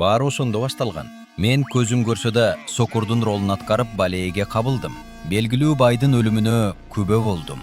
Баары ошондо башталган. Мен көзүм көрсө да сокурдун ролун аткарып балээге кабылдым. Белгилүү байдын өлүмүнө күбө болдум.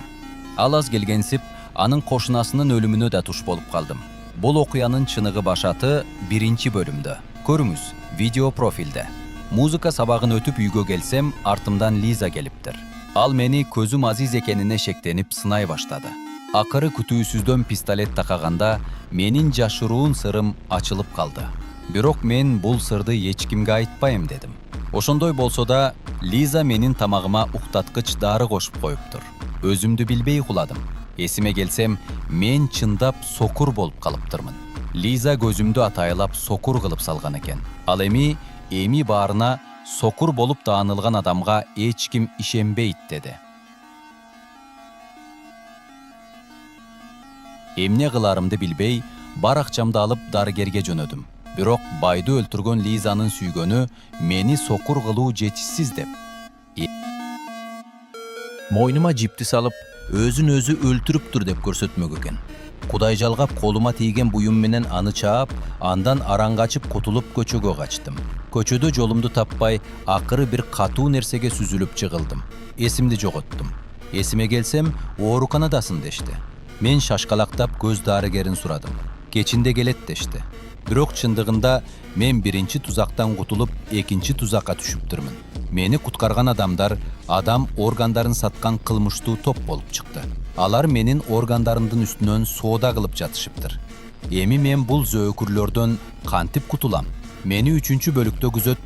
Ал аз келгенсип, анын кошунасынын өлүмүнө да туш болуп калдым. Бул окуянын чыныгы башаты 1-бөлүмдө. Көрүңүз, видео профилде. Музыка сабагын өтүп үйгө келсем, артымдан Лиза келиптир. Ал мени көзүм азиз экенине шектенип сынай баштады. Акыры күтүүсүздөн пистолет такаганда, менин жашыруун сырым ачылып калды. Бирок мен бул сырды эч кимге айтпайм дедим. Ошондой болсо да, Лиза менин тамагыма уктаткыч дары кошуп коюптур. Өзүмдү билбей куладым. Эсиме келсем, мен чындап сокур болуп калыптырмын. Лиза көзүмдү атайлап сокур кылып салган экен. Ал эми баарына сокур болуп таанылган адамга эч ким ишенбейт деди. Эмне кыларымды билбей, бар акчамды алып дарыгерге жөнөдүм. Бирок байды өлтүргөн Лизанын сүйгөнү мени сокур кылуу жетишсиз деп. Мойнума жипти салып, өзүн өзү өлтүрүптүр деп көрсөтмөк экен. Кудай жалгап колума тийген буюм менен аны чаап, андан араң качып кутулуп көчөгө качтым. Көчөдө жолумду таппай, акыры бир катуу нерсеге сүзүлүп жыгылдым. Эсимди жоготтум. Эсиме келсем, ооруканадасың дешти. Мен шашкалактап көз дарыгерин сурадым. Кечинде келет дешти. Бирок чындыгында мен биринчи тузактан кутулуп, экинчи тузакка түшүптүрмүн. Мени куткарган адамдар адам органдарын саткан кылмыштуу топ болуп чыкты. Алар менин органдарымдын үстүнөн соода кылып жатышыптыр. Эми мен бул зөөкүрлөрдөн кантип кутулам? Мени 3-бөлүктө күзөт